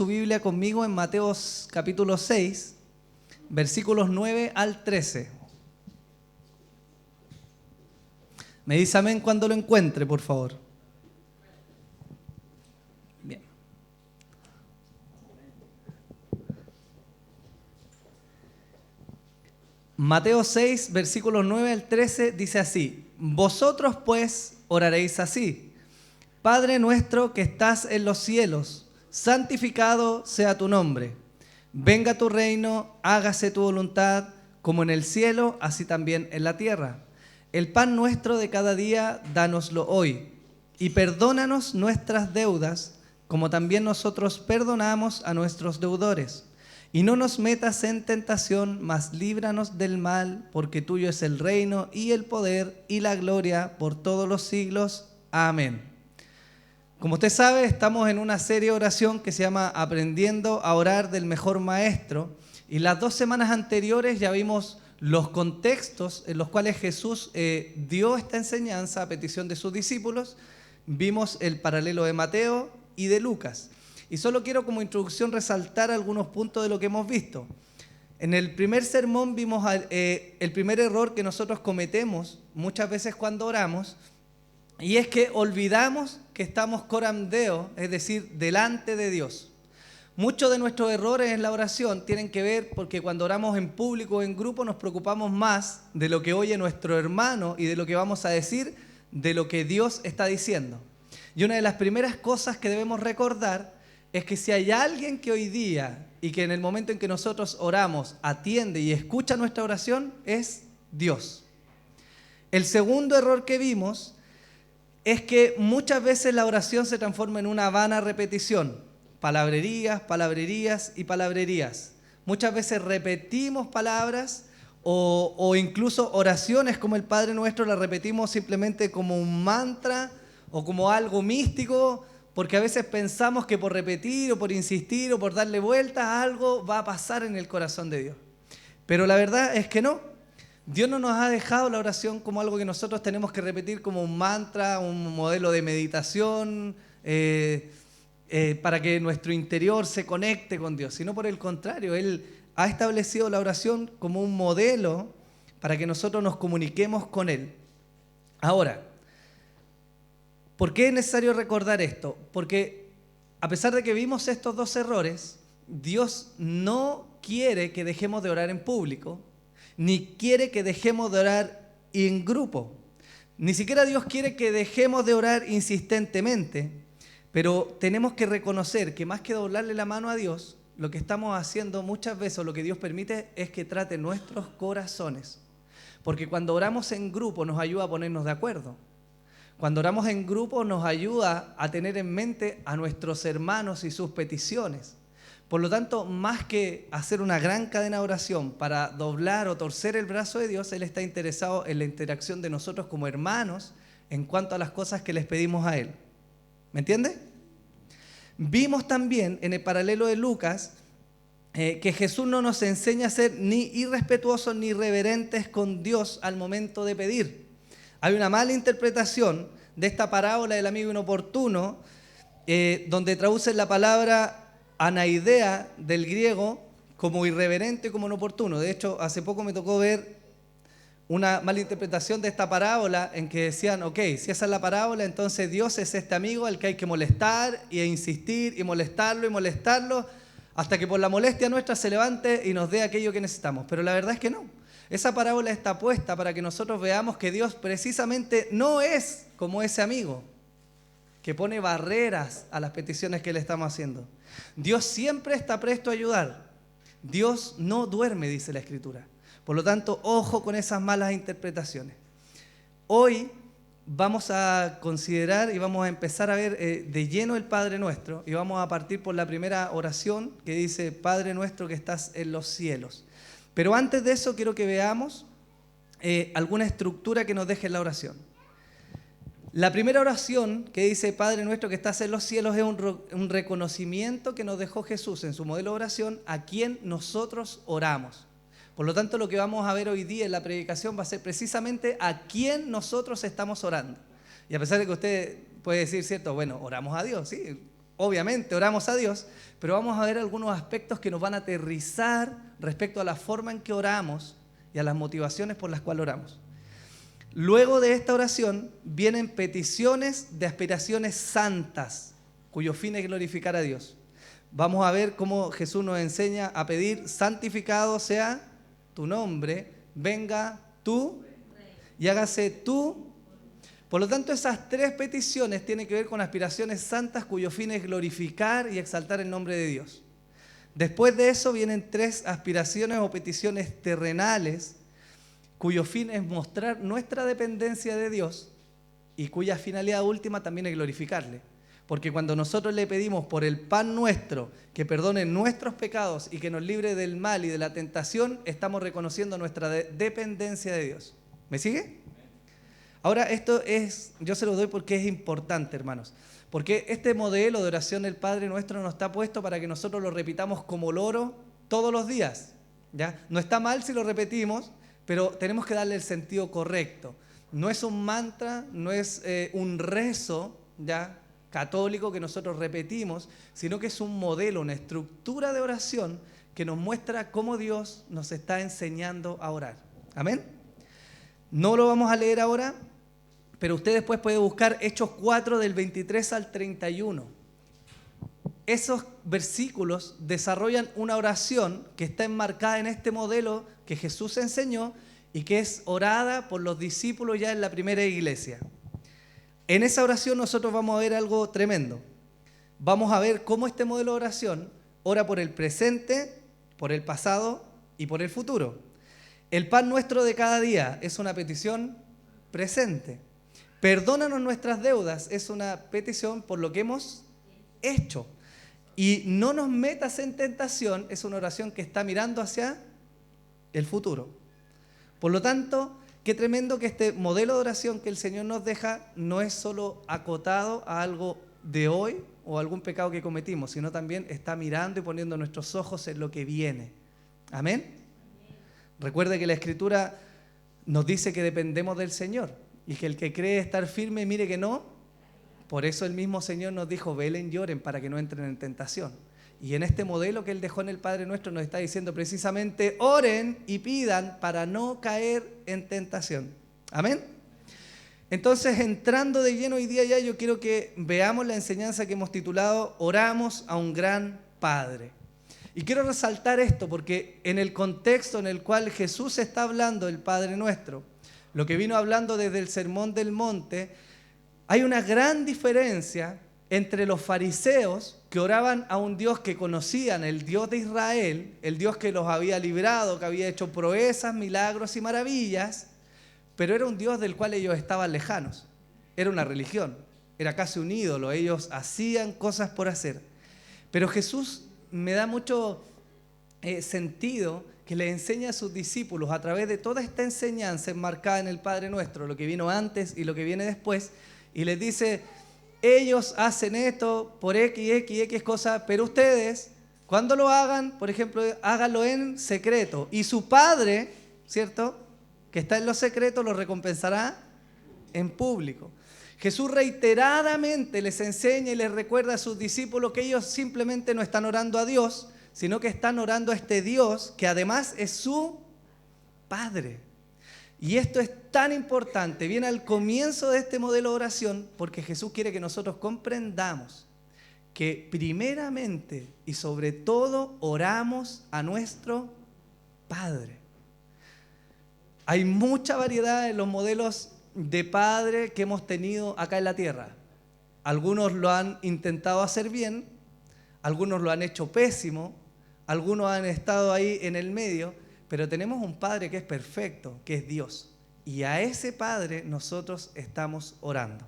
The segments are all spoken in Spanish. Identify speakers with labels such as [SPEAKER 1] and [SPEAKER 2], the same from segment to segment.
[SPEAKER 1] Tu Biblia conmigo en Mateo capítulo 6, versículos 9 al 13. Me dice amén cuando lo encuentre, por favor. Bien. Mateo 6, versículos 9 al 13 dice así: Vosotros pues oraréis así: Padre nuestro que estás en los cielos, santificado sea tu nombre. Venga tu reino, hágase tu voluntad, como en el cielo, así también en la tierra. El pan nuestro de cada día, dánoslo hoy. Y perdónanos nuestras deudas, como también nosotros perdonamos a nuestros deudores. Y no nos metas en tentación, mas líbranos del mal, porque tuyo es el reino, y el poder, y la gloria, por todos los siglos. Amén. Como usted sabe, estamos en una serie de oración que se llama Aprendiendo a orar del mejor maestro. Y las 2 semanas anteriores ya vimos los contextos en los cuales Jesús dio esta enseñanza a petición de sus discípulos. Vimos el paralelo de Mateo y de Lucas. Y solo quiero como introducción resaltar algunos puntos de lo que hemos visto. En el primer sermón vimos el primer error que nosotros cometemos muchas veces cuando oramos, y es que olvidamos que estamos coram Deo, es decir, delante de Dios. Muchos de nuestros errores en la oración tienen que ver porque cuando oramos en público o en grupo nos preocupamos más de lo que oye nuestro hermano y de lo que vamos a decir, de lo que Dios está diciendo. Y una de las primeras cosas que debemos recordar es que si hay alguien que hoy día y que en el momento en que nosotros oramos atiende y escucha nuestra oración, es Dios. El segundo error que vimos es que muchas veces la oración se transforma en una vana repetición. Palabrerías, palabrerías y palabrerías. Muchas veces repetimos palabras o incluso oraciones como el Padre Nuestro las repetimos simplemente como un mantra o como algo místico, porque a veces pensamos que por repetir o por insistir o por darle vuelta algo va a pasar en el corazón de Dios. Pero la verdad es que no. Dios no nos ha dejado la oración como algo que nosotros tenemos que repetir como un mantra, un modelo de meditación, para que nuestro interior se conecte con Dios, sino por el contrario, Él ha establecido la oración como un modelo para que nosotros nos comuniquemos con Él. Ahora, ¿por qué es necesario recordar esto? Porque a pesar de que vimos estos 2 errores, Dios no quiere que dejemos de orar en público, ni quiere que dejemos de orar en grupo. Ni siquiera Dios quiere que dejemos de orar insistentemente, pero tenemos que reconocer que más que doblarle la mano a Dios, lo que estamos haciendo muchas veces, o lo que Dios permite, es que trate nuestros corazones. Porque cuando oramos en grupo nos ayuda a ponernos de acuerdo. Cuando oramos en grupo nos ayuda a tener en mente a nuestros hermanos y sus peticiones. Por lo tanto, más que hacer una gran cadena de oración para doblar o torcer el brazo de Dios, Él está interesado en la interacción de nosotros como hermanos en cuanto a las cosas que les pedimos a Él. ¿Me entiende? Vimos también en el paralelo de Lucas que Jesús no nos enseña a ser ni irrespetuosos ni irreverentes con Dios al momento de pedir. Hay una mala interpretación de esta parábola del amigo inoportuno, donde traducen la palabra anaidea del griego como irreverente, como inoportuno. De hecho, hace poco me tocó ver una mala interpretación de esta parábola en que decían, ok, si esa es la parábola, entonces Dios es este amigo al que hay que molestar e insistir y molestarlo hasta que por la molestia nuestra se levante y nos dé aquello que necesitamos. Pero la verdad es que no. Esa parábola está puesta para que nosotros veamos que Dios precisamente no es como ese amigo que pone barreras a las peticiones que le estamos haciendo. Dios siempre está presto a ayudar. Dios no duerme, dice la Escritura. Por lo tanto, ojo con esas malas interpretaciones. Hoy vamos a considerar y vamos a empezar a ver de lleno el Padre Nuestro, y vamos a partir por la primera oración que dice: Padre nuestro que estás en los cielos. Pero antes de eso quiero que veamos alguna estructura que nos deje la oración. La primera oración que dice Padre nuestro que estás en los cielos es un reconocimiento que nos dejó Jesús en su modelo de oración a quien nosotros oramos. Por lo tanto, lo que vamos a ver hoy día en la predicación va a ser precisamente a quién nosotros estamos orando. Y a pesar de que usted puede decir, cierto, bueno, oramos a Dios, sí, obviamente oramos a Dios, pero vamos a ver algunos aspectos que nos van a aterrizar respecto a la forma en que oramos y a las motivaciones por las cuales oramos. Luego de esta oración vienen peticiones de aspiraciones santas, cuyo fin es glorificar a Dios. Vamos a ver cómo Jesús nos enseña a pedir: santificado sea tu nombre, venga tú y hágase tú. Por lo tanto, esas tres peticiones tienen que ver con aspiraciones santas cuyo fin es glorificar y exaltar el nombre de Dios. Después de eso vienen tres aspiraciones o peticiones terrenales cuyo fin es mostrar nuestra dependencia de Dios y cuya finalidad última también es glorificarle. Porque cuando nosotros le pedimos por el pan nuestro, que perdone nuestros pecados y que nos libre del mal y de la tentación, estamos reconociendo nuestra dependencia de Dios. ¿Me sigue? Ahora, yo se lo doy porque es importante, hermanos. Porque este modelo de oración del Padre Nuestro nos está puesto para que nosotros lo repitamos como loro todos los días, ¿ya? No está mal si lo repetimos, pero tenemos que darle el sentido correcto. No es un mantra, no es un rezo, ¿ya?, católico que nosotros repetimos, sino que es un modelo, una estructura de oración que nos muestra cómo Dios nos está enseñando a orar. ¿Amén? No lo vamos a leer ahora, pero usted después puede buscar Hechos 4 del 23 al 31. Esos versículos desarrollan una oración que está enmarcada en este modelo que Jesús enseñó y que es orada por los discípulos ya en la primera iglesia. En esa oración nosotros vamos a ver algo tremendo. Vamos a ver cómo este modelo de oración ora por el presente, por el pasado y por el futuro. El pan nuestro de cada día es una petición presente. Perdónanos nuestras deudas es una petición por lo que hemos hecho. Y no nos metas en tentación es una oración que está mirando hacia el futuro. Por lo tanto, qué tremendo que este modelo de oración que el Señor nos deja no es solo acotado a algo de hoy o algún pecado que cometimos, sino también está mirando y poniendo nuestros ojos en lo que viene. ¿Amén? Recuerde que la Escritura nos dice que dependemos del Señor y que el que cree estar firme, mire que no. Por eso el mismo Señor nos dijo: velen, lloren para que no entren en tentación. Y en este modelo que Él dejó en el Padre Nuestro nos está diciendo precisamente: oren y pidan para no caer en tentación. ¿Amén? Entonces, entrando de lleno hoy día ya, yo quiero que veamos la enseñanza que hemos titulado Oramos a un gran Padre. Y quiero resaltar esto porque en el contexto en el cual Jesús está hablando del Padre Nuestro, lo que vino hablando desde el Sermón del Monte, hay una gran diferencia entre los fariseos que oraban a un Dios que conocían, el Dios de Israel, el Dios que los había librado, que había hecho proezas, milagros y maravillas, pero era un Dios del cual ellos estaban lejanos. Era una religión, era casi un ídolo, ellos hacían cosas por hacer. Pero Jesús me da mucho sentido que le enseña a sus discípulos a través de toda esta enseñanza enmarcada en el Padre Nuestro, lo que vino antes y lo que viene después, y les dice: ellos hacen esto por X cosas, pero ustedes, cuando lo hagan, por ejemplo, háganlo en secreto. Y su Padre, ¿cierto?, que está en lo secreto, lo recompensará en público. Jesús reiteradamente les enseña y les recuerda a sus discípulos que ellos simplemente no están orando a Dios, sino que están orando a este Dios que además es su Padre. Y esto es tan importante, viene al comienzo de este modelo de oración, porque Jesús quiere que nosotros comprendamos que primeramente y sobre todo oramos a nuestro Padre. Hay mucha variedad en los modelos de Padre que hemos tenido acá en la tierra. Algunos lo han intentado hacer bien, algunos lo han hecho pésimo, algunos han estado ahí en el medio, pero tenemos un Padre que es perfecto, que es Dios. Y a ese Padre nosotros estamos orando.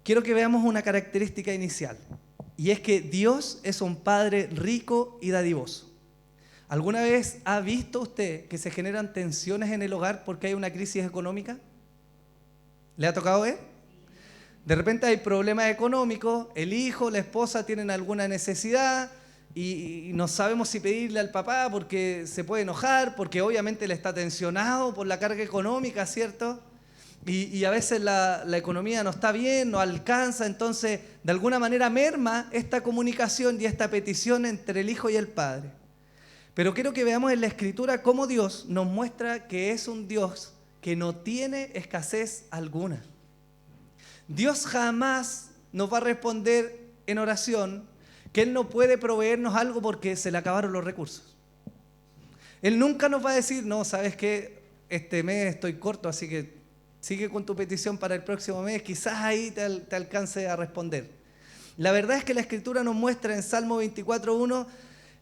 [SPEAKER 1] Quiero que veamos una característica inicial, y es que Dios es un Padre rico y dadivoso. ¿Alguna vez ha visto usted que se generan tensiones en el hogar porque hay una crisis económica? ¿Le ha tocado ver? De repente hay problemas económicos, el hijo, la esposa tienen alguna necesidad y no sabemos si pedirle al papá porque se puede enojar, porque obviamente él está tensionado por la carga económica, ¿cierto? y a veces la economía no está bien, no alcanza, entonces de alguna manera merma esta comunicación y esta petición entre el Hijo y el Padre. Pero quiero que veamos en la Escritura cómo Dios nos muestra que es un Dios que no tiene escasez alguna. Dios jamás nos va a responder en oración que Él no puede proveernos algo porque se le acabaron los recursos. Él nunca nos va a decir, no, ¿sabes qué? Este mes estoy corto, así que sigue con tu petición para el próximo mes, quizás ahí te alcance a responder. La verdad es que la Escritura nos muestra en Salmo 24:1,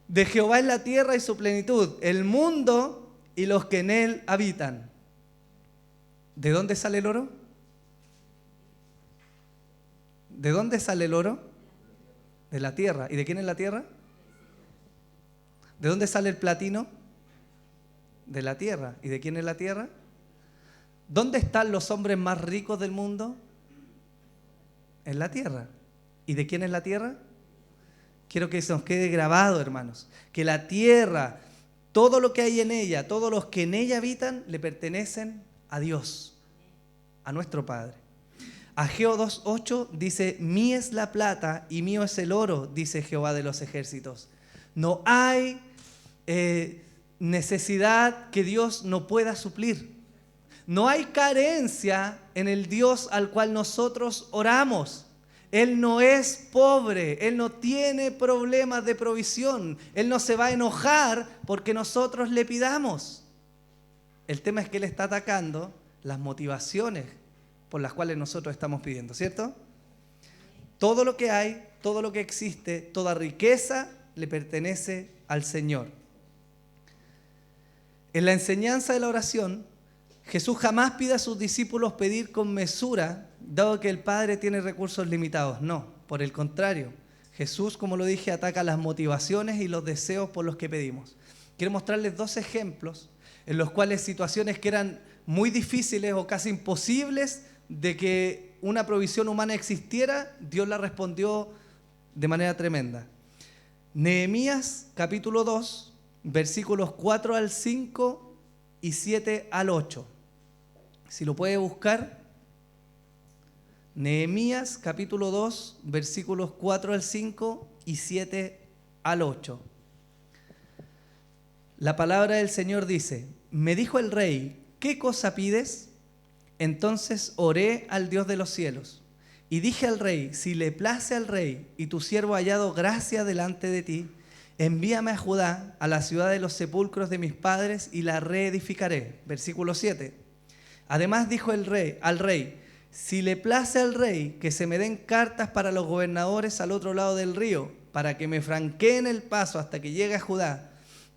[SPEAKER 1] de Jehová es la tierra y su plenitud, el mundo y los que en él habitan. ¿De dónde sale el oro? ¿De dónde sale el oro? De la tierra. ¿Y de quién es la tierra? ¿De dónde sale el platino? De la tierra. ¿Y de quién es la tierra? ¿Dónde están los hombres más ricos del mundo? En la tierra. ¿Y de quién es la tierra? Quiero que se nos quede grabado, hermanos, que la tierra, todo lo que hay en ella, todos los que en ella habitan, le pertenecen a Dios, a nuestro Padre. Ageo 2:8 dice, mía es la plata y mío es el oro, dice Jehová de los ejércitos. No hay necesidad que Dios no pueda suplir. No hay carencia en el Dios al cual nosotros oramos. Él no es pobre, Él no tiene problemas de provisión, Él no se va a enojar porque nosotros le pidamos. El tema es que Él está atacando las motivaciones por las cuales nosotros estamos pidiendo, ¿cierto? Todo lo que hay, todo lo que existe, toda riqueza le pertenece al Señor. En la enseñanza de la oración, Jesús jamás pide a sus discípulos pedir con mesura, dado que el Padre tiene recursos limitados. No, por el contrario. Jesús, como lo dije, ataca las motivaciones y los deseos por los que pedimos. Quiero mostrarles 2 ejemplos en los cuales situaciones que eran muy difíciles o casi imposibles de que una provisión humana existiera, Dios la respondió de manera tremenda. Nehemías capítulo 2, versículos 4 al 5 y 7 al 8. Si lo puede buscar, Nehemías capítulo 2, versículos 4 al 5 y 7 al 8. La palabra del Señor dice, me dijo el rey, ¿qué cosa pides? Entonces oré al Dios de los cielos y dije al rey, si le place al rey y tu siervo ha hallado gracia delante de ti, envíame a Judá, a la ciudad de los sepulcros de mis padres y la reedificaré. Versículo 7. Además dijo el rey al rey, si le place al rey que se me den cartas para los gobernadores al otro lado del río, para que me franqueen el paso hasta que llegue a Judá,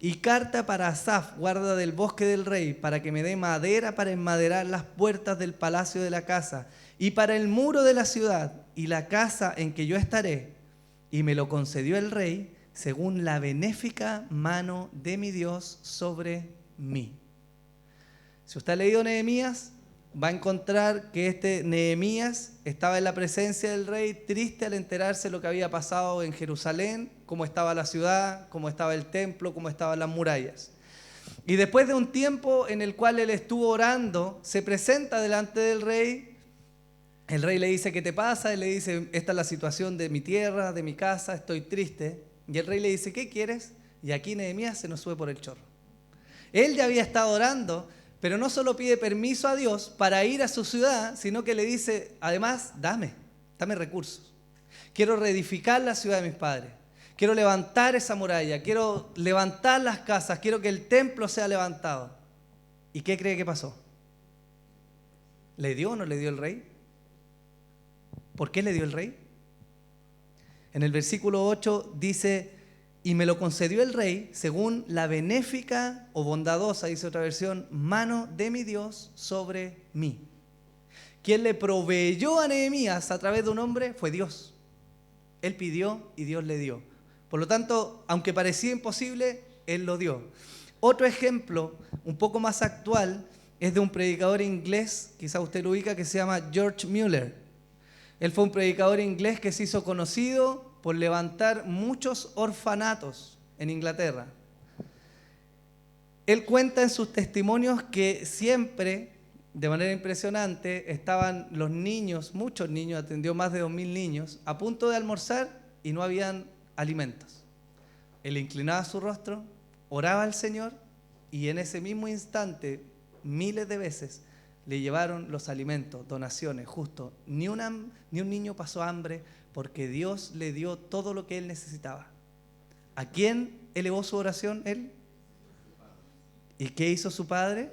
[SPEAKER 1] y carta para Asaf, guarda del bosque del rey, para que me dé madera para enmaderar las puertas del palacio de la casa, y para el muro de la ciudad, y la casa en que yo estaré. Y me lo concedió el rey, según la benéfica mano de mi Dios sobre mí. Si usted ha leído Nehemías, va a encontrar que este Nehemías estaba en la presencia del rey, triste al enterarse de lo que había pasado en Jerusalén, cómo estaba la ciudad, cómo estaba el templo, cómo estaban las murallas. Y después de un tiempo en el cual él estuvo orando, se presenta delante del rey. El rey le dice, ¿qué te pasa? Él le dice, esta es la situación de mi tierra, de mi casa, estoy triste. Y el rey le dice, ¿qué quieres? Y aquí Nehemías se nos sube por el chorro. Él ya había estado orando, pero no solo pide permiso a Dios para ir a su ciudad, sino que le dice, además, dame recursos. Quiero reedificar la ciudad de mis padres. Quiero levantar esa muralla. Quiero levantar las casas. Quiero que el templo sea levantado. ¿Y qué cree que pasó? ¿Le dio o no le dio el rey? ¿Por qué le dio el rey? En el versículo 8 dice, y me lo concedió el rey según la benéfica o bondadosa, dice otra versión, mano de mi Dios sobre mí. Quien le proveyó a Nehemías a través de un hombre fue Dios. Él pidió y Dios le dio. Por lo tanto, aunque parecía imposible, Él lo dio. Otro ejemplo, un poco más actual, es de un predicador inglés, quizá usted lo ubica, que se llama George Mueller. Él fue un predicador inglés que se hizo conocido por levantar muchos orfanatos en Inglaterra. Él cuenta en sus testimonios que siempre de manera impresionante, estaban los niños, muchos niños, atendió más de 2000 niños, a punto de almorzar y no habían alimentos. Él inclinaba su rostro, oraba al Señor y en ese mismo instante, miles de veces, le llevaron los alimentos, donaciones, justo. Ni un niño pasó hambre porque Dios le dio todo lo que él necesitaba. ¿A quién elevó su oración él? ¿Y qué hizo su padre?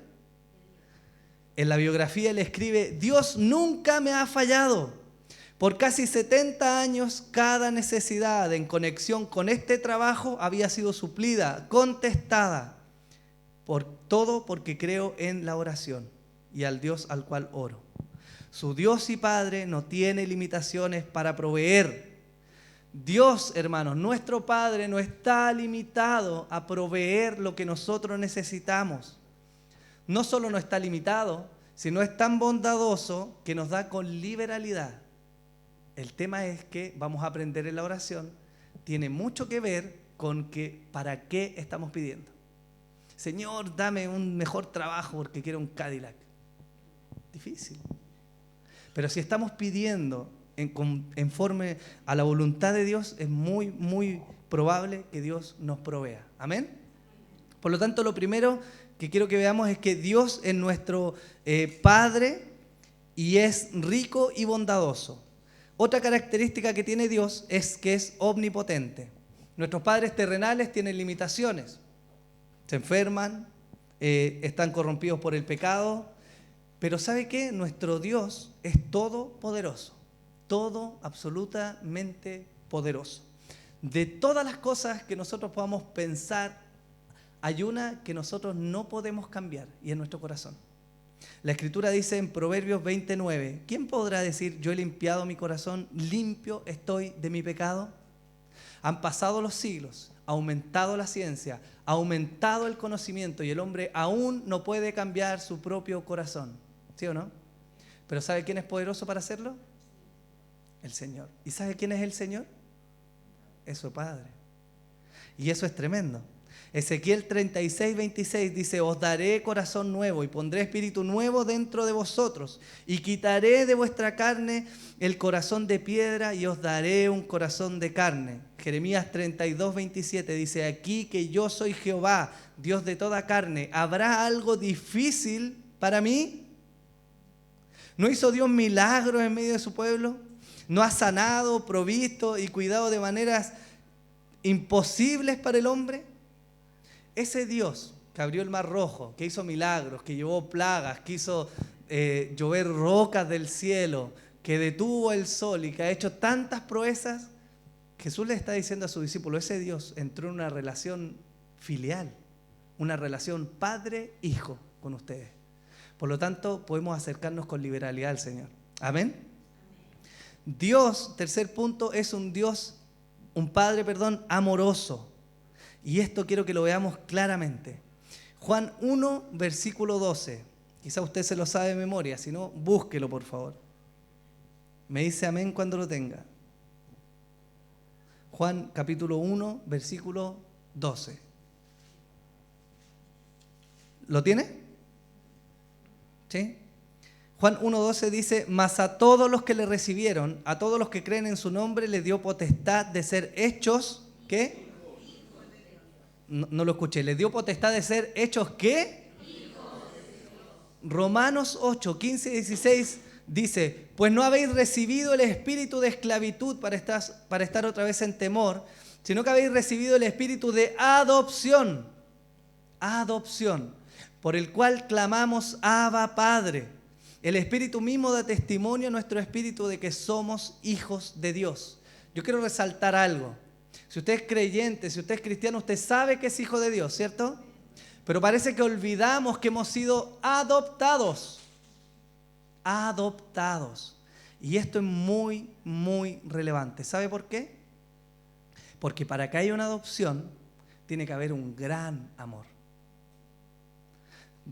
[SPEAKER 1] En la biografía él escribe: Dios nunca me ha fallado. Por casi 70 años cada necesidad en conexión con este trabajo había sido suplida, contestada. Por todo porque creo en la oración y al Dios al cual oro. Su Dios y Padre no tiene limitaciones para proveer. Dios, hermanos, nuestro Padre no está limitado a proveer lo que nosotros necesitamos. No solo no está limitado, sino es tan bondadoso que nos da con liberalidad. El tema es que vamos a aprender en la oración, tiene mucho que ver con que para qué estamos pidiendo. Señor, dame un mejor trabajo porque quiero un Cadillac. Difícil. Pero si estamos pidiendo conforme a la voluntad de Dios, es muy, muy probable que Dios nos provea. ¿Amén? Por lo tanto, lo primero que quiero que veamos es que Dios es nuestro Padre y es rico y bondadoso. Otra característica que tiene Dios es que es omnipotente. Nuestros padres terrenales tienen limitaciones. Se enferman, están corrompidos por el pecado. Pero ¿sabe qué? Nuestro Dios es todopoderoso. Todo absolutamente poderoso. De todas las cosas que nosotros podamos pensar, hay una que nosotros no podemos cambiar y es nuestro corazón. La Escritura dice en Proverbios 29, ¿quién podrá decir, yo he limpiado mi corazón, limpio estoy de mi pecado? Han pasado los siglos, ha aumentado la ciencia, ha aumentado el conocimiento y el hombre aún no puede cambiar su propio corazón. ¿Sí o no? Pero ¿sabe quién es poderoso para hacerlo? El Señor. ¿Y sabe quién es el Señor? Es su Padre. Y eso es tremendo. Ezequiel 36, 26 dice: os daré corazón nuevo y pondré espíritu nuevo dentro de vosotros y quitaré de vuestra carne el corazón de piedra y os daré un corazón de carne. Jeremías 32, 27 dice: aquí que yo soy Jehová, Dios de toda carne, ¿habrá algo difícil para mí? ¿No hizo Dios milagros en medio de su pueblo? ¿No ha sanado, provisto y cuidado de maneras imposibles para el hombre? Ese Dios que abrió el mar rojo, que hizo milagros, que llevó plagas, que hizo llover rocas del cielo, que detuvo el sol y que ha hecho tantas proezas, Jesús le está diciendo a su discípulo, ese Dios entró en una relación filial, una relación padre-hijo con ustedes. Por lo tanto, podemos acercarnos con liberalidad al Señor. ¿Amén? Dios, tercer punto, es un Padre, amoroso. Y esto quiero que lo veamos claramente. Juan 1, versículo 12. Quizá usted se lo sabe de memoria, si no, búsquelo por favor. Me dice amén cuando lo tenga. Juan capítulo 1, versículo 12. ¿Lo tiene? ¿Sí? Juan 1:12 dice: mas a todos los que le recibieron, a todos los que creen en su nombre, les dio potestad de ser hechos, ¿qué? No lo escuché. ¿Les dio potestad de ser hechos qué? Romanos 8, 15 y 16 dice: pues no habéis recibido el espíritu de esclavitud para estar otra vez en temor, sino que habéis recibido el espíritu de adopción, por el cual clamamos Abba Padre. El Espíritu mismo da testimonio a nuestro espíritu de que somos hijos de Dios. Yo quiero resaltar algo. Si usted es creyente, si usted es cristiano, usted sabe que es hijo de Dios, ¿cierto? Pero parece que olvidamos que hemos sido adoptados. Adoptados. Y esto es muy, muy relevante. ¿Sabe por qué? Porque para que haya una adopción, tiene que haber un gran amor.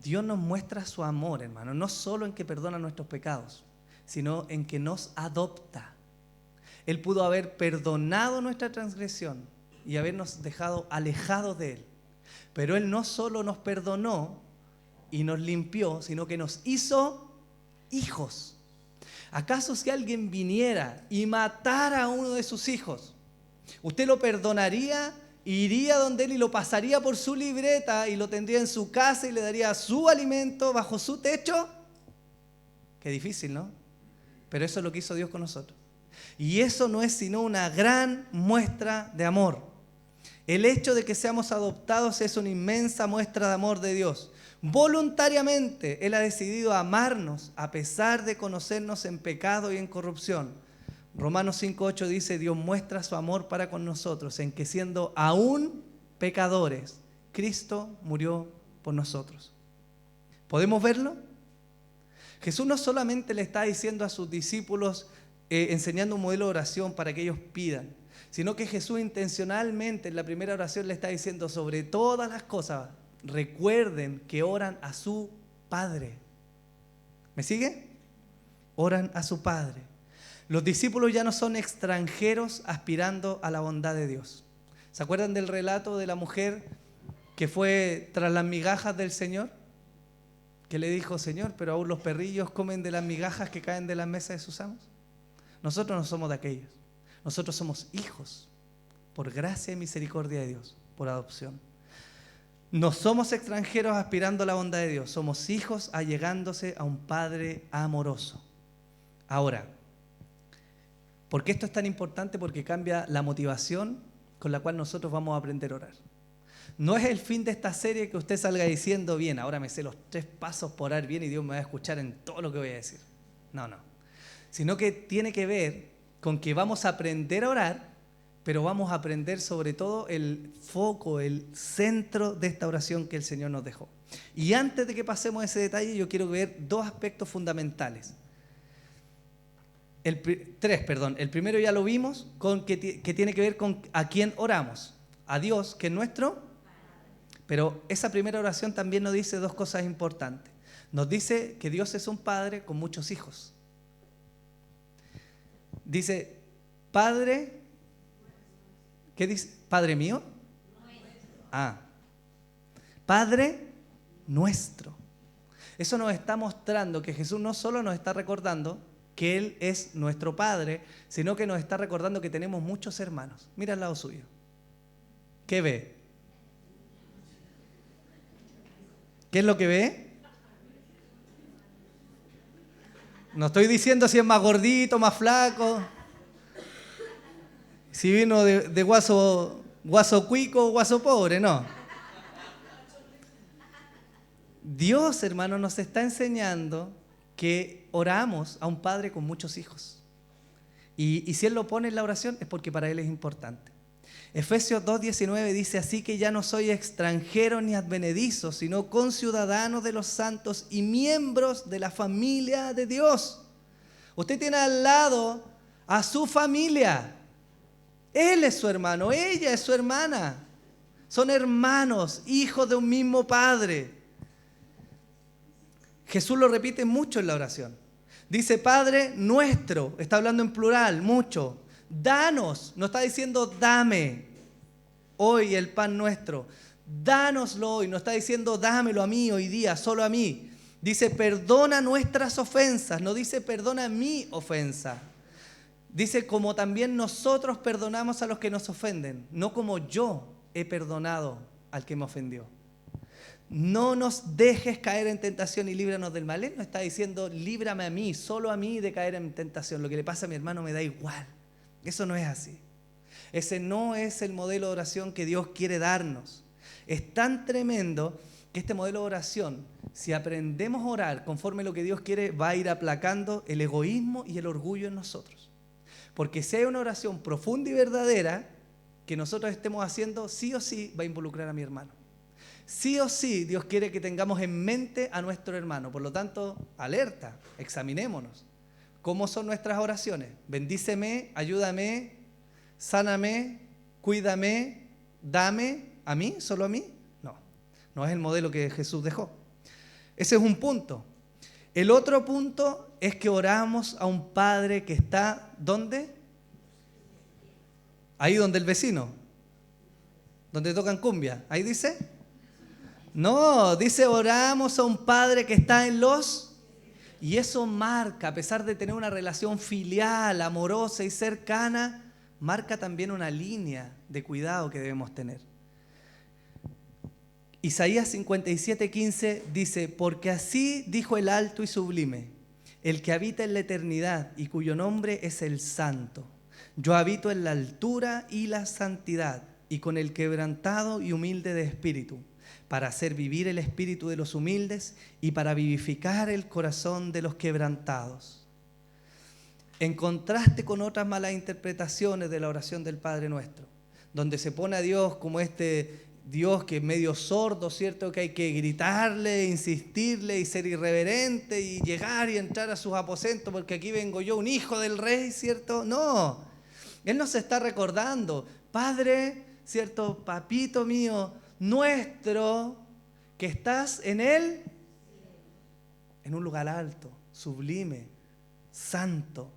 [SPEAKER 1] Dios nos muestra su amor, hermano, no solo en que perdona nuestros pecados, sino en que nos adopta. Él pudo haber perdonado nuestra transgresión y habernos dejado alejados de Él. Pero Él no solo nos perdonó y nos limpió, sino que nos hizo hijos. ¿Acaso si alguien viniera y matara a uno de sus hijos, usted lo perdonaría, iría donde él y lo pasaría por su libreta y lo tendría en su casa y le daría su alimento bajo su techo? Qué difícil, ¿no? Pero eso es lo que hizo Dios con nosotros. Y eso no es sino una gran muestra de amor. El hecho de que seamos adoptados es una inmensa muestra de amor de Dios. Voluntariamente Él ha decidido amarnos a pesar de conocernos en pecado y en corrupción. Romanos 5:8 dice: Dios muestra su amor para con nosotros en que siendo aún pecadores, Cristo murió por nosotros. ¿Podemos verlo? Jesús no solamente le está diciendo a sus discípulos, enseñando un modelo de oración para que ellos pidan, sino que Jesús intencionalmente en la primera oración le está diciendo: sobre todas las cosas, recuerden que oran a su Padre. ¿Me sigue? Oran a su Padre. Los discípulos ya no son extranjeros aspirando a la bondad de Dios. ¿Se acuerdan del relato de la mujer que fue tras las migajas del Señor? Que le dijo: Señor, pero aún los perrillos comen de las migajas que caen de las mesas de sus amos. Nosotros no somos de aquellos. Nosotros somos hijos por gracia y misericordia de Dios, por adopción. No somos extranjeros aspirando a la bondad de Dios. Somos hijos allegándose a un Padre amoroso. Ahora, ¿por qué esto es tan importante? Porque cambia la motivación con la cual nosotros vamos a aprender a orar. No es el fin de esta serie que usted salga diciendo: bien, ahora me sé los 3 pasos para orar bien y Dios me va a escuchar en todo lo que voy a decir. No. Sino que tiene que ver con que vamos a aprender a orar, pero vamos a aprender sobre todo el foco, el centro de esta oración que el Señor nos dejó. Y antes de que pasemos a ese detalle, yo quiero ver 2 aspectos fundamentales. El primero ya lo vimos, que tiene que ver con a quién oramos. A Dios, que es nuestro. Pero esa primera oración también nos dice 2 cosas importantes. Nos dice que Dios es un padre con muchos hijos. Dice: Padre, ¿qué dice? ¿Padre mío? Padre nuestro. Eso nos está mostrando que Jesús no solo nos está recordando que Él es nuestro Padre, sino que nos está recordando que tenemos muchos hermanos. Mira al lado suyo. ¿Qué ve? ¿Qué es lo que ve? No estoy diciendo si es más gordito, más flaco, si vino de guaso cuico o guaso pobre, no. Dios, hermano, nos está enseñando que oramos a un Padre con muchos hijos. Y si Él lo pone en la oración es porque para Él es importante. Efesios 2:19 dice: así que ya no soy extranjero ni advenedizo, sino conciudadano de los santos y miembros de la familia de Dios. Usted tiene al lado a su familia. Él es su hermano, ella es su hermana. Son hermanos, hijos de un mismo Padre. Jesús lo repite mucho en la oración. Dice: Padre nuestro, está hablando en plural, mucho. Danos, no está diciendo dame hoy el pan nuestro. Dánoslo hoy, no está diciendo dámelo a mí hoy día, solo a mí. Dice: perdona nuestras ofensas, no dice perdona mi ofensa. Dice: como también nosotros perdonamos a los que nos ofenden, no como yo he perdonado al que me ofendió. No nos dejes caer en tentación y líbranos del mal. Él no está diciendo líbrame a mí, solo a mí de caer en tentación. Lo que le pasa a mi hermano me da igual. Eso no es así. Ese no es el modelo de oración que Dios quiere darnos. Es tan tremendo que este modelo de oración, si aprendemos a orar conforme a lo que Dios quiere, va a ir aplacando el egoísmo y el orgullo en nosotros. Porque si hay una oración profunda y verdadera que nosotros estemos haciendo, sí o sí va a involucrar a mi hermano. Sí o sí Dios quiere que tengamos en mente a nuestro hermano. Por lo tanto, alerta, examinémonos. ¿Cómo son nuestras oraciones? Bendíceme, ayúdame, sáname, cuídame, dame, ¿a mí? ¿Solo a mí? No es el modelo que Jesús dejó. Ese es un punto. El otro punto es que oramos a un Padre que está, ¿dónde? Ahí donde el vecino, donde tocan cumbia. ¿Ahí dice? No, dice oramos a un Padre que está en los Y eso marca, a pesar de tener una relación filial, amorosa y cercana, marca también una línea de cuidado que debemos tener. Isaías 57:15 dice: porque así dijo el alto y sublime, el que habita en la eternidad y cuyo nombre es el Santo. Yo habito en la altura y la santidad, y con el quebrantado y humilde de espíritu, para hacer vivir el espíritu de los humildes y para vivificar el corazón de los quebrantados. En contraste con otras malas interpretaciones de la oración del Padre Nuestro, donde se pone a Dios como este Dios que es medio sordo, ¿cierto? Que hay que gritarle, insistirle y ser irreverente y llegar y entrar a sus aposentos porque aquí vengo yo, un hijo del rey, ¿cierto? No, Él nos está recordando: Padre, ¿cierto? Papito mío, nuestro, que estás en Él, en un lugar alto, sublime, santo.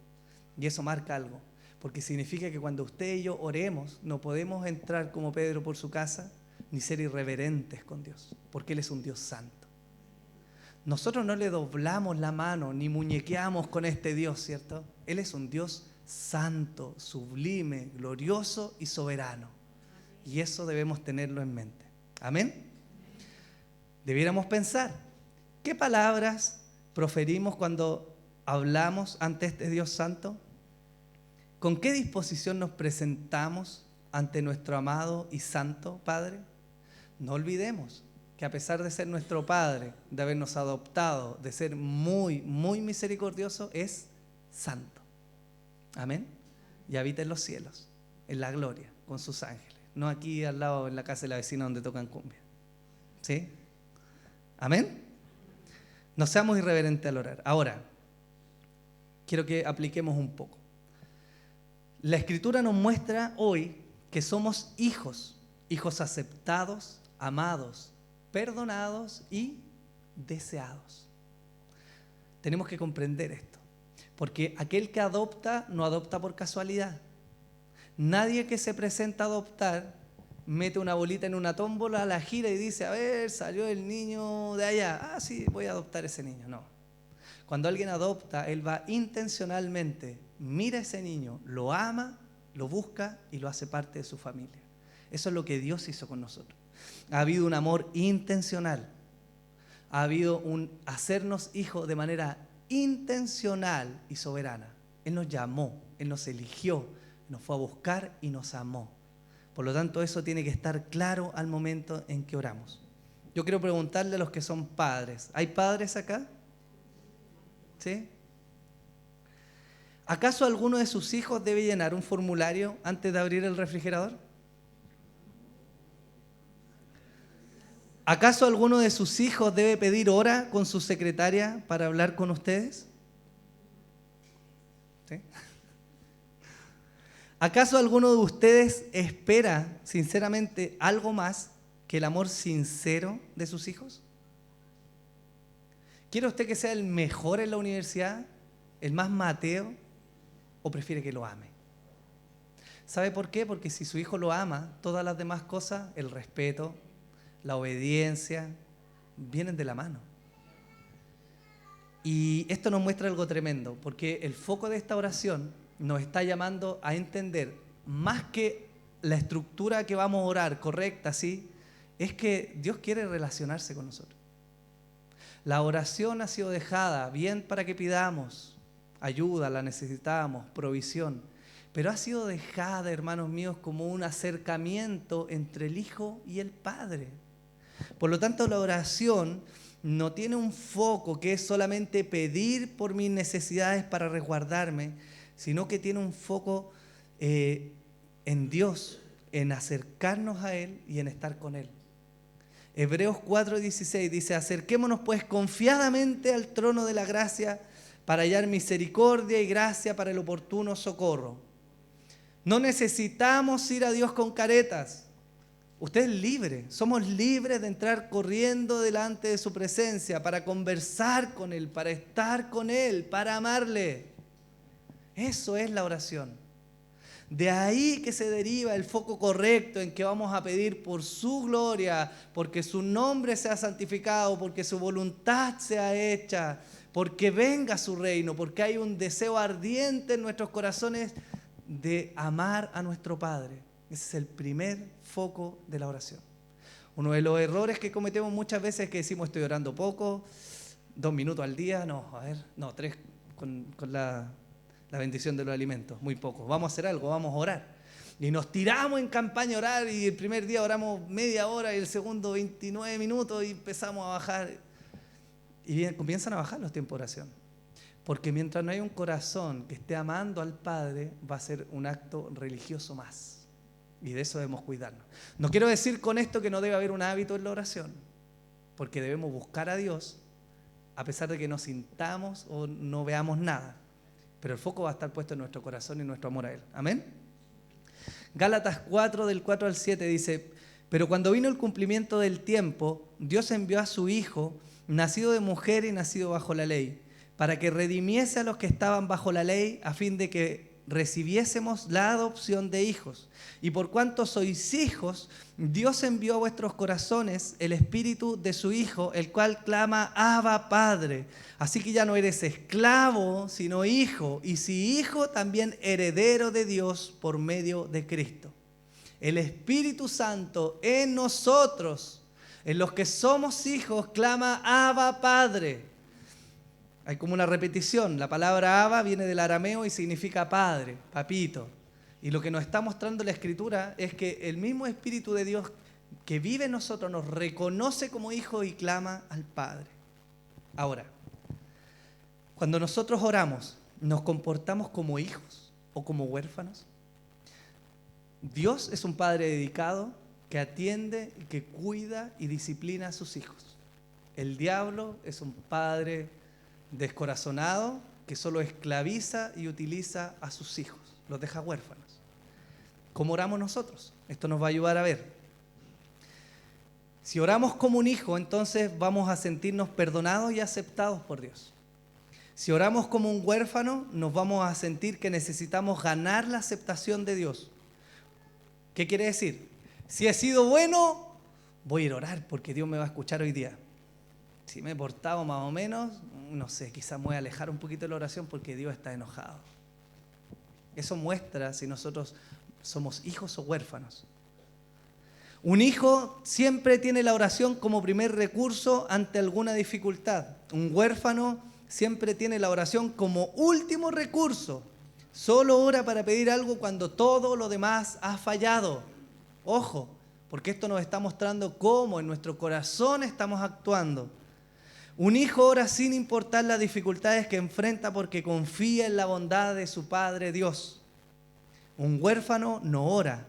[SPEAKER 1] Y eso marca algo, porque significa que cuando usted y yo oremos, no podemos entrar como Pedro por su casa, ni ser irreverentes con Dios, porque Él es un Dios santo. Nosotros no le doblamos la mano, ni muñequeamos con este Dios, ¿cierto? Él es un Dios santo, sublime, glorioso y soberano. Y eso debemos tenerlo en mente. ¿Amén? Debiéramos pensar, ¿qué palabras proferimos cuando hablamos ante este Dios santo? ¿Con qué disposición nos presentamos ante nuestro amado y santo Padre? No olvidemos que a pesar de ser nuestro Padre, de habernos adoptado, de ser muy, muy misericordioso, es santo. Amén. Y habita en los cielos, en la gloria, con sus ángeles. No aquí al lado en la casa de la vecina donde tocan cumbia. ¿Sí? Amén. No seamos irreverentes al orar. Ahora, quiero que apliquemos un poco. La Escritura nos muestra hoy que somos hijos aceptados, amados, perdonados y deseados. Tenemos que comprender esto, porque aquel que adopta no adopta por casualidad. Nadie que se presenta a adoptar mete una bolita en una tómbola, la gira y dice: a ver, salió el niño de allá, ah sí, voy a adoptar ese niño. No. Cuando alguien adopta, él va intencionalmente, mira a ese niño, lo ama, lo busca y lo hace parte de su familia. Eso es lo que Dios hizo con nosotros. Ha habido un amor intencional. Ha habido un hacernos hijos de manera intencional y soberana. Él nos llamó, Él nos eligió, nos fue a buscar y nos amó. Por lo tanto, eso tiene que estar claro al momento en que oramos. Yo quiero preguntarle a los que son padres. ¿Hay padres acá? ¿Sí? ¿Acaso alguno de sus hijos debe llenar un formulario antes de abrir el refrigerador? ¿Acaso alguno de sus hijos debe pedir hora con su secretaria para hablar con ustedes? ¿Sí? ¿Acaso alguno de ustedes espera sinceramente algo más que el amor sincero de sus hijos? ¿Quiere usted que sea el mejor en la universidad, el más Mateo, o prefiere que lo ame? ¿Sabe por qué? Porque si su hijo lo ama, todas las demás cosas, el respeto, la obediencia, vienen de la mano. Y esto nos muestra algo tremendo, porque el foco de esta oración nos está llamando a entender, más que la estructura que vamos a orar correcta, ¿sí? Es que Dios quiere relacionarse con nosotros. La oración ha sido dejada bien para que pidamos ayuda, la necesitamos, provisión, pero ha sido dejada, hermanos míos, como un acercamiento entre el Hijo y el Padre. Por lo tanto, la oración no tiene un foco que es solamente pedir por mis necesidades para resguardarme, sino que tiene un foco en Dios, en acercarnos a Él y en estar con Él. Hebreos 4:16 dice: acerquémonos pues confiadamente al trono de la gracia para hallar misericordia y gracia para el oportuno socorro. No necesitamos ir a Dios con caretas. Usted es libre, somos libres de entrar corriendo delante de su presencia para conversar con Él, para estar con Él, para amarle. Eso es la oración. De ahí que se deriva el foco correcto en que vamos a pedir por su gloria, porque su nombre sea santificado, porque su voluntad sea hecha, porque venga su reino, porque hay un deseo ardiente en nuestros corazones de amar a nuestro Padre. Ese es el primer foco de la oración. Uno de los errores que cometemos muchas veces es que decimos estoy orando poco, 2 minutos al día, 3 con la bendición de los alimentos, muy poco. Vamos a hacer algo, vamos a orar. Y nos tiramos en campaña a orar y el primer día oramos media hora y el segundo 29 minutos y empezamos a bajar. Y bien, comienzan a bajar los tiempos de oración. Porque mientras no hay un corazón que esté amando al Padre, va a ser un acto religioso más. Y de eso debemos cuidarnos. No quiero decir con esto que no debe haber un hábito en la oración, porque debemos buscar a Dios a pesar de que no sintamos o no veamos nada. Pero el foco va a estar puesto en nuestro corazón y nuestro amor a Él. Amén. Gálatas 4, del 4 al 7 dice: pero cuando vino el cumplimiento del tiempo, Dios envió a su Hijo, nacido de mujer y nacido bajo la ley, para que redimiese a los que estaban bajo la ley, a fin de que recibiésemos la adopción de hijos. Y por cuanto sois hijos, Dios envió a vuestros corazones el Espíritu de su Hijo, el cual clama, Abba, Padre. Así que ya no eres esclavo, sino hijo, y si hijo, también heredero de Dios por medio de Cristo. El Espíritu Santo en nosotros, en los que somos hijos, clama, Abba, Padre. Hay como una repetición. La palabra Abba viene del arameo y significa padre, papito. Y lo que nos está mostrando la Escritura es que el mismo Espíritu de Dios que vive en nosotros nos reconoce como hijos y clama al Padre. Ahora, cuando nosotros oramos, ¿nos comportamos como hijos o como huérfanos? Dios es un Padre dedicado que atiende, que cuida y disciplina a sus hijos. El diablo es un padre descorazonado que solo esclaviza y utiliza a sus hijos, los deja huérfanos. ¿Cómo oramos nosotros? Esto nos va a ayudar a ver. Si oramos como un hijo, entonces vamos a sentirnos perdonados y aceptados por Dios. Si oramos como un huérfano, nos vamos a sentir que necesitamos ganar la aceptación de Dios. ¿Qué quiere decir? Si he sido bueno, voy a ir a orar porque Dios me va a escuchar hoy día. Si me he portado más o menos, no sé, quizás me voy a alejar un poquito de la oración porque Dios está enojado. Eso muestra si nosotros somos hijos o huérfanos. Un hijo siempre tiene la oración como primer recurso ante alguna dificultad. Un huérfano siempre tiene la oración como último recurso. Solo ora para pedir algo cuando todo lo demás ha fallado. Ojo, porque esto nos está mostrando cómo en nuestro corazón estamos actuando. Un hijo ora sin importar las dificultades que enfrenta porque confía en la bondad de su Padre Dios. Un huérfano no ora,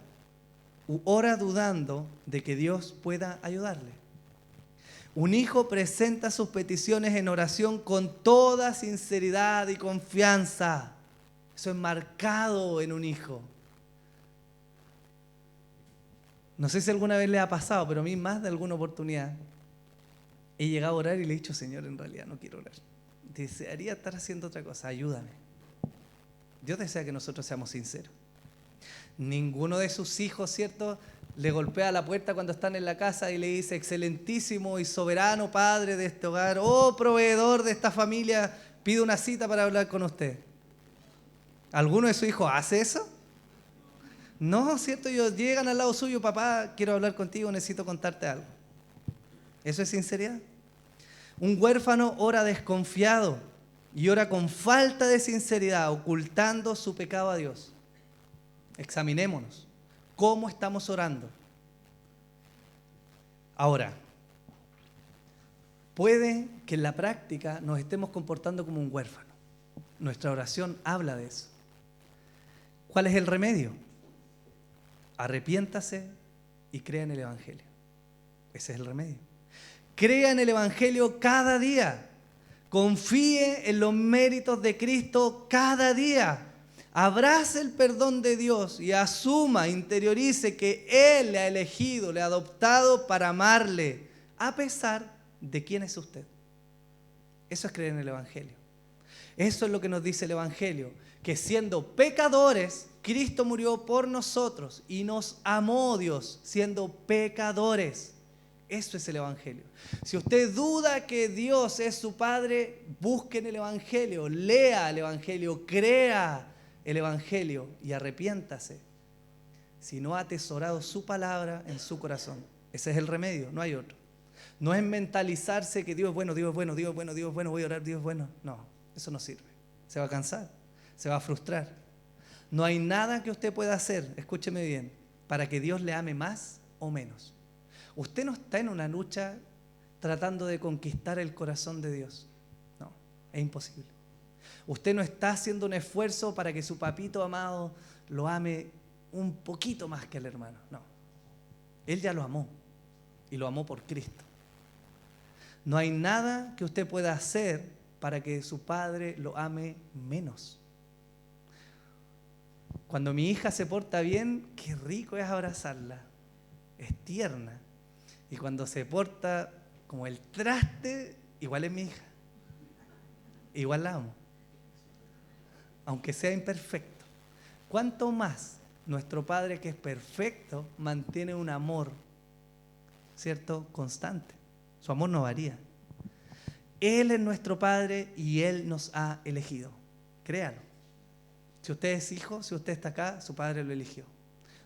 [SPEAKER 1] ora dudando de que Dios pueda ayudarle. Un hijo presenta sus peticiones en oración con toda sinceridad y confianza. Eso es marcado en un hijo. No sé si alguna vez le ha pasado, pero a mí más de alguna oportunidad he llegado a orar y le he dicho, Señor, en realidad no quiero orar. Desearía estar haciendo otra cosa, ayúdame. Dios desea que nosotros seamos sinceros. Ninguno de sus hijos, ¿cierto?, le golpea la puerta cuando están en la casa y le dice, excelentísimo y soberano Padre de este hogar, oh proveedor de esta familia, pido una cita para hablar con usted. ¿Alguno de sus hijos hace eso? No, ¿cierto? Ellos llegan al lado suyo, papá, quiero hablar contigo, necesito contarte algo. ¿Eso es sinceridad? Un huérfano ora desconfiado y ora con falta de sinceridad, ocultando su pecado a Dios. Examinémonos. ¿Cómo estamos orando? Ahora, puede que en la práctica nos estemos comportando como un huérfano. Nuestra oración habla de eso. ¿Cuál es el remedio? Arrepiéntase y crea en el Evangelio. Ese es el remedio. Crea en el Evangelio cada día. Confíe en los méritos de Cristo cada día. Abrace el perdón de Dios y asuma, interiorice que Él le ha elegido, le ha adoptado para amarle, a pesar de quién es usted. Eso es creer en el Evangelio. Eso es lo que nos dice el Evangelio, que siendo pecadores, Cristo murió por nosotros y nos amó Dios siendo pecadores. Eso es el Evangelio. Si usted duda que Dios es su Padre, busque en el Evangelio, lea el Evangelio, crea el Evangelio y arrepiéntase si no ha atesorado su palabra en su corazón. Ese es el remedio, no hay otro. No es mentalizarse que Dios es bueno, Dios es bueno, Dios es bueno, Dios es bueno, voy a orar, Dios es bueno. No, eso no sirve. Se va a cansar, se va a frustrar. No hay nada que usted pueda hacer, escúcheme bien, para que Dios le ame más o menos. Usted no está en una lucha tratando de conquistar el corazón de Dios. No, es imposible. Usted no está haciendo un esfuerzo para que su papito amado lo ame un poquito más que el hermano. No, Él ya lo amó y lo amó por Cristo. No hay nada que usted pueda hacer para que su padre lo ame menos. Cuando mi hija se porta bien, qué rico es abrazarla. Es tierna. Y cuando se porta como el traste, igual es mi hija. Igual la amo. Aunque sea imperfecto. ¿Cuánto más nuestro Padre, que es perfecto, mantiene un amor, ¿cierto?, constante? Su amor no varía. Él es nuestro Padre y Él nos ha elegido. Créalo. Si usted es hijo, si usted está acá, su Padre lo eligió.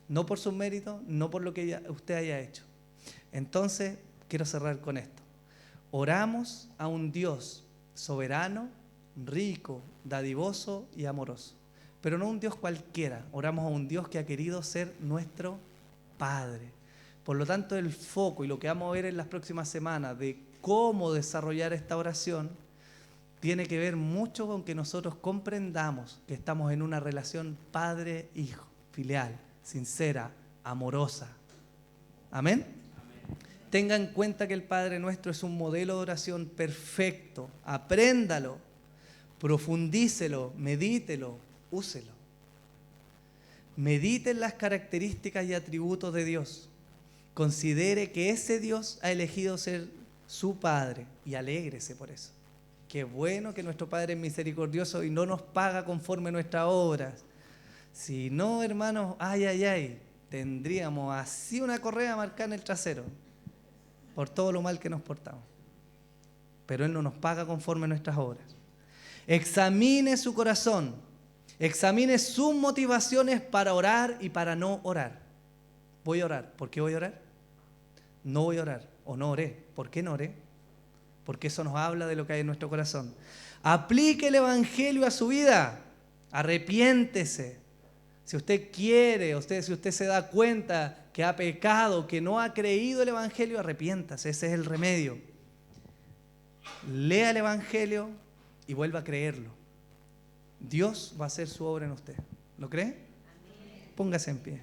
[SPEAKER 1] No por sus méritos, no por lo que usted haya hecho. Entonces, quiero cerrar con esto. Oramos a un Dios soberano, rico, dadivoso y amoroso. Pero no un Dios cualquiera. Oramos a un Dios que ha querido ser nuestro Padre. Por lo tanto, el foco y lo que vamos a ver en las próximas semanas de cómo desarrollar esta oración tiene que ver mucho con que nosotros comprendamos que estamos en una relación padre-hijo, filial, sincera, amorosa. ¿Amén? Tenga en cuenta que el Padre nuestro es un modelo de oración perfecto. Apréndalo, profundícelo, medítelo, úselo. Medite en las características y atributos de Dios. Considere que ese Dios ha elegido ser su Padre y alégrese por eso. Qué bueno que nuestro Padre es misericordioso y no nos paga conforme nuestras obras. Si no, hermanos, tendríamos así una correa marcada en el trasero por todo lo mal que nos portamos. Pero Él no nos paga conforme nuestras obras. Examine su corazón, examine sus motivaciones para orar y para no orar. Voy a orar. ¿Por qué voy a orar? No voy a orar o no oré. ¿Por qué no oré? Porque eso nos habla de lo que hay en nuestro corazón. Aplique el Evangelio a su vida. Arrepiéntese. Si usted quiere, si usted se da cuenta que ha pecado, que no ha creído el Evangelio, arrepiéntase. Ese es el remedio. Lea el Evangelio y vuelva a creerlo. Dios va a hacer su obra en usted. ¿Lo cree? Póngase en pie.